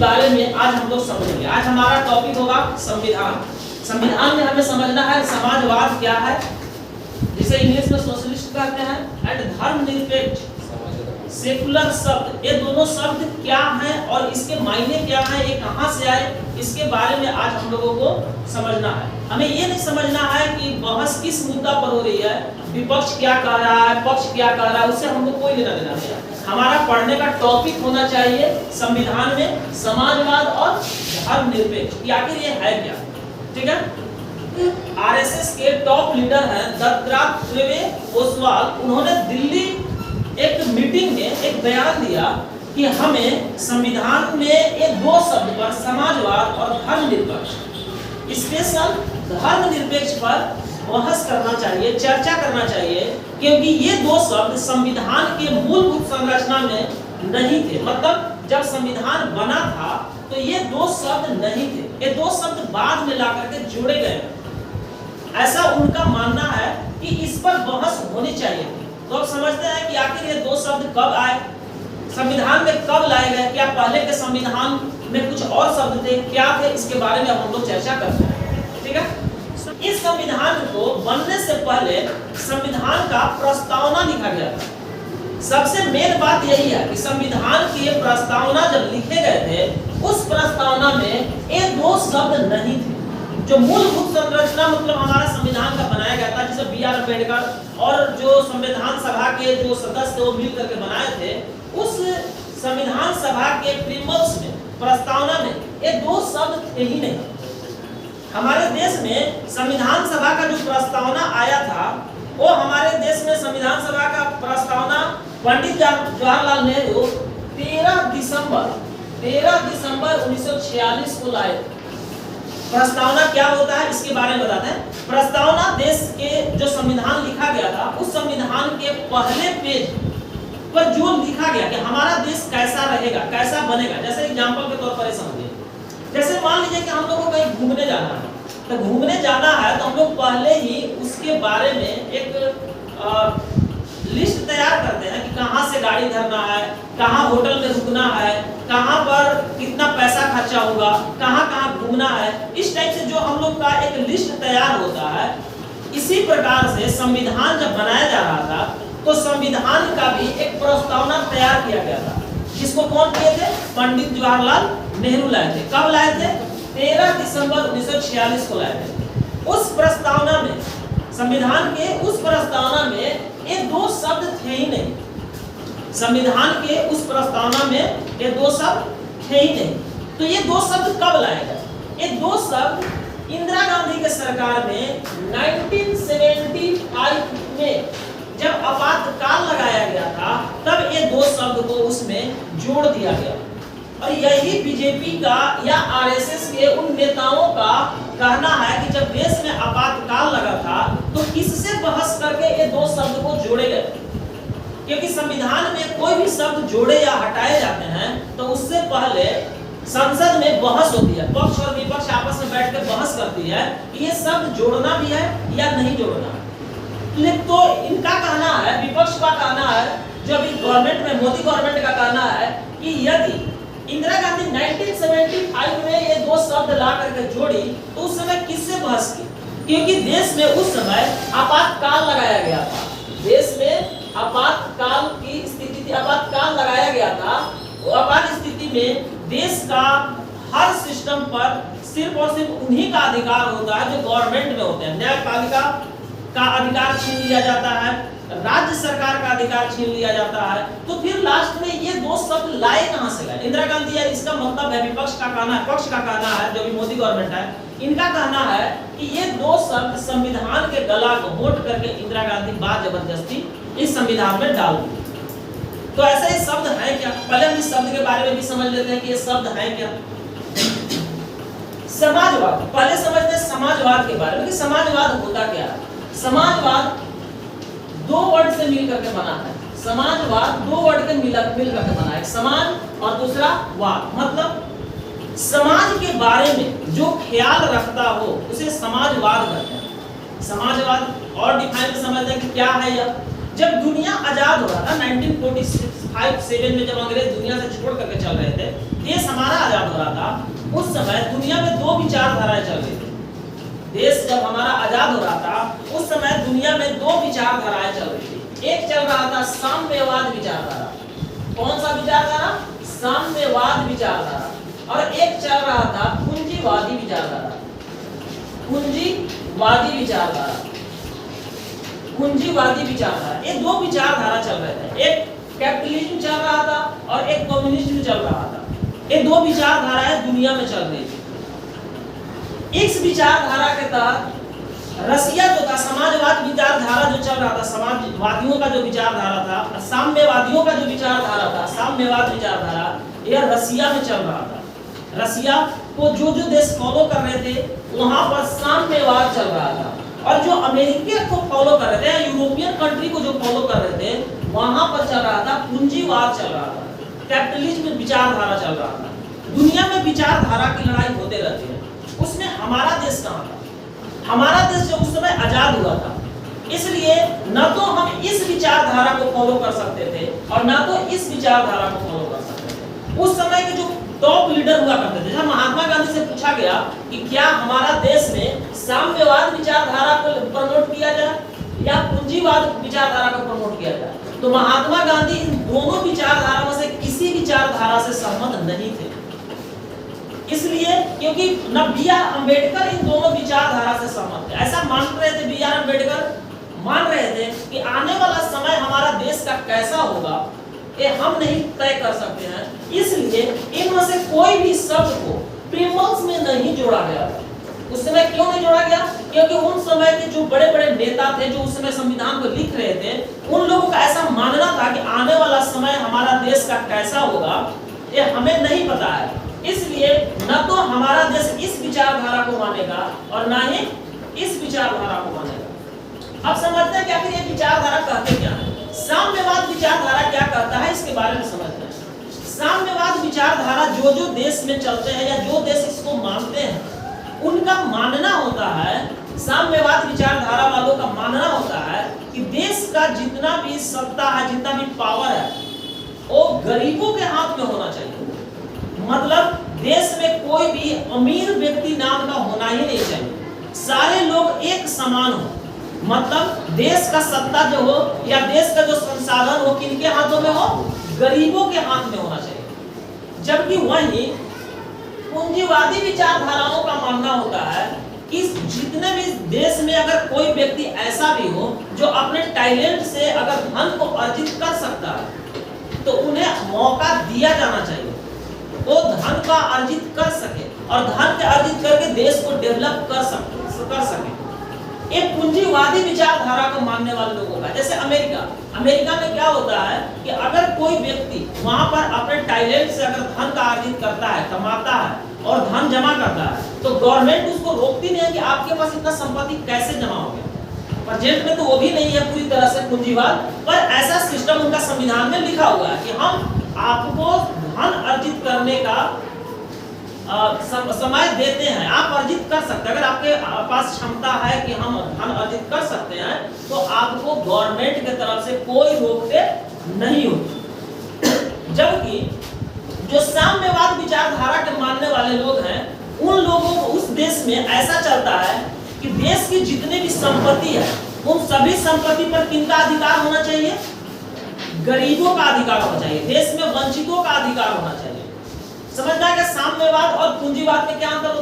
बारे में आज हम लोग समझेंगे। आज हमारा टॉपिक होगा संविधान। संविधान में हमें समझना है समाजवाद क्या है, जिसे इंग्लिश में सोशलिस्ट कहते हैं, एंड धर्मनिरपेक्ष सेकुलर शब्द, ये दोनों शब्द क्या हैं और इसके मायने क्या हैं, ये कहां से आए, इसके बारे में आज हम लोगों को समझना है। हमें ये नहीं समझना है कि बहस किस मुद्दा पर हो रही है, विपक्ष क्या कह रहा है, पक्ष क्या कह रहा है, उससे हमको कोई लेना देना नहीं है। हमारा पढ़ने का टॉपिक होना चाहिए संविधान में समाजवाद और धर्मनिरपेक्ष, आखिर ये है क्या। ठीक है। आरएसएस के टॉप लीडर हैं दत्तात्रेय ओसवाल, उन्होंने दिल्ली एक मीटिंग में एक बयान दिया कि हमें संविधान में ये दो शब्द पर समाजवाद और धर्मनिरपेक्ष, स्पेशल धर्मनिरपेक्ष पर बहस करना चाहिए, चर्चा करना चाहिए, क्योंकि ये दो शब्द संविधान के मूलभूत संरचना में नहीं थे। मतलब जब संविधान बना था तो ये दो शब्द नहीं थे, ये दो शब्द बाद में ला करके जोड़े गए। ऐसा उनका मानना है कि इस पर बहस होनी चाहिए। तो अब समझते हैं कि आखिर ये दो शब्द कब आए, संविधान में कब लाए गए, क्या पहले के संविधान में कुछ और शब्द थे, क्या थे, इसके बारे में हम लोग चर्चा करते हैं। ठीक है। इस संविधान को बनने से पहले संविधान का प्रस्तावना लिखा गया था। सबसे मेन बात यही है कि संविधान की प्रस्तावना जब लिखे गए थे, उस प्रस्तावना में ये दो शब्द नहीं थे। जो मूलभूत संरचना मतलब हमारा संविधान का बनाया गया था, जिसे बी आर अम्बेडकर और जो संविधान सभा के जो सदस्य थे वो मिल करके बनाए थे, उस संविधान सभा के प्रीमल्स में, प्रस्तावना में ये दो शब्द थे ही नहीं। हमारे देश में संविधान सभा का जो प्रस्तावना आया था, वो हमारे देश में संविधान सभा का प्रस्तावना पंडित जवाहरलाल नेहरू 13 दिसंबर 1946 को लाए। प्रस्तावना क्या होता है इसके बारे में बताते हैं। प्रस्तावना देश के जो संविधान लिखा गया था, उस संविधान के पहले पेज पर जो लिखा गया कि हमारा देश कैसा रहेगा, कैसा बनेगा। जैसे एग्जांपल के तौर पर समझिए, जैसे मान लीजिए कि हम लोगों को कहीं घूमने जाना है, तो घूमने जाना है तो हम लोग पहले ही उसके बारे में एक लिस्ट तैयार करते हैं कि कहाँ से गाड़ी धरना है, कहाँ होटल में रुकना है, कहाँ पर कितना पैसा खर्चा होगा, कहाँ कहाँ घूमना है। इस टाइप से जो हम लोग का एक लिस्ट तैयार होता है, इसी प्रकार से संविधान जब बनाया जा रहा था तो संविधान का भी एक प्रस्तावना तैयार किया गया था, जिसको कौन किए थे, पंडित जवाहरलाल नेहरू लाए थे। कब लाए थे, 13 दिसंबर 1946 को लाए थे। उस प्रस्तावना में, संविधान के उस प्रस्तावना में ये दो शब्द थे ही नहीं। संविधान के उस प्रस्तावना में ये दो शब्द थे ही नहीं। तो ये दो शब्द कब लाए गए, ये दो शब्द इंदिरा गांधी के सरकार में 1975 में जब आपातकाल लगाया गया था, तब ये दो शब्द को उसमें जोड़ दिया गया। और यही बीजेपी का या आरएसएस के उन नेताओं का कहना है कि जब देश में आपातकाल लगा था तो किससे बहस करके ये दो शब्द को जोड़े गए। क्योंकि संविधान में कोई भी शब्द जोड़े या हटाए जाते हैं तो उससे पहले संसद में बहस होती है, पक्ष और विपक्ष आपस में बैठकर बहस करती है कि ये शब्द जोड़ना भी है या नहीं जोड़ना। तो इनका कहना है, विपक्ष का कहना है, जो अभी गवर्नमेंट में मोदी गवर्नमेंट का कहना है कि यदि इंदिरा गांधी 1975 में ये दो शब्द ला करके जोड़ी तो उस समय किससे बहस की, क्योंकि देश में उस समय आपातकाल लगाया गया था। देश में आपातकाल की स्थिति थी, आपातकाल लगाया गया था। वो आपात स्थिति में देश का हर सिस्टम पर सिर्फ और सिर्फ उन्हीं का अधिकार होता है जो गवर्नमेंट में होते हैं। न्यायपालिका का अधिकार छीन लिया जाता है, राज्य सरकार का अधिकार छीन लिया जाता है। तो फिर लास्ट में ये दो शब्द लाए कहां से लाए इंदिरा गांधी, या इसका मतलब है विपक्ष का कहना है, पक्ष का कहना है, जो भी मोदी गवर्नमेंट है, इनका कहना है कि ये दो शब्द संविधान के गला को घोंट करके इंदिरा गांधी बात जबरदस्ती इस संविधान में डाल दी। तो ऐसे ही शब्द है क्या, पहले हम इस शब्द के बारे में भी समझ लेते हैं कि ये शब्द है क्या। समाजवाद, पहले समझते हैं समाजवाद के बारे में कि समाजवाद होता क्या है। समाजवाद दो वर्ड से मिल करके बना है। समाजवाद दो वर्ड के मिल करके बना है, समाज और दूसरा वाद। मतलब समाज के बारे में जो ख्याल रखता हो उसे समाजवाद कहते हैं। समाजवाद और डिफाइन समझते हैं कि क्या है यह। जब दुनिया आजाद हो रहा था 1945-7 में, जब अंग्रेज दुनिया से छोड़ करके चल रहे थे, देश हमारा आजाद हो रहा था उस समय दुनिया में दो विचारधाराएं चल रही थी। देश जब हमारा आजाद हो रहा था उस समय दुनिया में दो विचारधाराएं चल रही थी। एक चल रहा था साम्यवाद विचारधारा। कौन सा विचारधारा? साम्यवाद विचारधारा। और एक चल रहा था पूंजीवादी विचारधारा। पूंजीवादी विचारधारा, पूंजीवादी विचारधारा, ये दो विचारधारा चल रहे थे। एक कैपिटलिज्म चल रहा था और एक कम्युनिज्म चल रहा था। ये दो विचारधाराएं दुनिया में चल रही थी। इस विचारधारा के तहत रसिया जो था, समाजवाद विचारधारा जो चल रहा था, समाजवादियों का जो विचारधारा था, साम्यवादियों का जो विचारधारा था, साम्यवाद विचारधारा, यह रसिया में चल रहा था। रसिया को जो देश फॉलो कर रहे थे वहां पर साम्यवाद चल रहा था, और जो अमेरिका को फॉलो कर रहे थे, यूरोपियन कंट्री को जो फॉलो कर रहे थे, वहां पर चल रहा था पूंजीवाद चल रहा था, कैपिटलिज्म विचारधारा चल रहा था। दुनिया में विचारधारा की लड़ाई होते रहती है। उसमें हमारा देश कहाँ था? हमारा देश जो उस समय आजाद हुआ था, इसलिए न तो हम इस विचारधारा को फॉलो कर सकते थे और न तो इस विचारधारा को फॉलो कर सकते थे। उस समय के जो टॉप लीडर हुआ करते थे, जब महात्मा गांधी से पूछा गया कि क्या हमारा देश में साम्यवाद विचारधारा को प्रमोट किया जाए या पूंजीवाद विचारधारा को प्रमोट किया जाए, तो महात्मा गांधी इन दोनों विचारधाराओं से किसी विचारधारा से सहमत नहीं थे। इसलिए क्योंकि न बी.आर. अम्बेडकर इन दोनों विचारधारा से सहमत थे। ऐसा मान रहे थे, बी.आर. अम्बेडकर मान रहे थे कि आने वाला समय हमारा देश का कैसा होगा ये हम नहीं तय कर सकते हैं। इसलिए इनमें से कोई भी शब्द को प्रीमल्स में नहीं जोड़ा गया था। उस समय क्यों नहीं जोड़ा गया? क्योंकि उन समय के जो बड़े बड़े नेता थे जो उस समय संविधान को लिख रहे थे, उन लोगों का ऐसा मानना था कि आने वाला समय हमारा देश का कैसा होगा ये हमें नहीं पता है। इसलिए न तो हमारा देश इस विचारधारा को मानेगा और न ही इस विचारधारा को मानेगा। अब समझते हैं कि आखिर ये विचारधारा कहते क्या है। साम्यवाद विचारधारा क्या कहता है इसके बारे में समझते हैं। साम्यवाद विचारधारा जो देश में चलते हैं या जो देश इसको मानते हैं, उनका मानना होता है, साम्यवाद विचारधारा वालों का मानना होता है कि देश का जितना भी सत्ता है, जितना भी पावर है, वो गरीबों के हाथ में होना चाहिए। मतलब देश में कोई भी अमीर व्यक्ति नाम का होना ही नहीं चाहिए, सारे लोग एक समान हो। मतलब देश का सत्ता जो हो या देश का जो संसाधन हो किनके हाथों में हो? गरीबों के हाथ में होना चाहिए। जबकि वही पूंजीवादी विचारधाराओं का मानना होता है कि जितने भी देश में अगर कोई व्यक्ति ऐसा भी हो जो अपने टैलेंट से अगर धन को अर्जित कर सकता है तो उन्हें मौका दिया जाना चाहिए, वो धन का अर्जित कर सके और धन के अर्जित करके देश को डेवलप कर सके। एक पूंजीवादी विचारधारा को मानने वाले लोगों का, जैसे अमेरिका में क्या होता है कि अगर कोई व्यक्ति वहां पर अपने टैलेंट से अगर धन का अर्जित करता है, कमाता है और धन जमा करता है, तो गवर्नमेंट उसको रोकती नहीं है कि आपके पास इतना संपत्ति कैसे जमा हो गया। प्रेजेंट में तो वो भी नहीं है पूरी तरह से पूंजीवाद, पर ऐसा सिस्टम उनका संविधान में लिखा हुआ है कि हम आपको धन अर्जित करने का समय देते हैं, आप अर्जित कर सकते हैं। अगर आपके पास क्षमता है कि हम धन अर्जित कर सकते हैं तो आपको गवर्नमेंट की तरफ से कोई रोक नहीं होती। जबकि जो साम्यवाद विचारधारा के मानने वाले लोग हैं, उन लोगों को उस देश में ऐसा चलता है कि देश की जितने भी संपत्ति है उन सभी संपत्ति पर किनका अधिकार होना चाहिए? गरीबों का अधिकार होना चाहिए, देश में वंचितों का अधिकार होना चाहिए। समझना है कि साम्यवाद और पूंजीवाद में क्या अंतर होता है?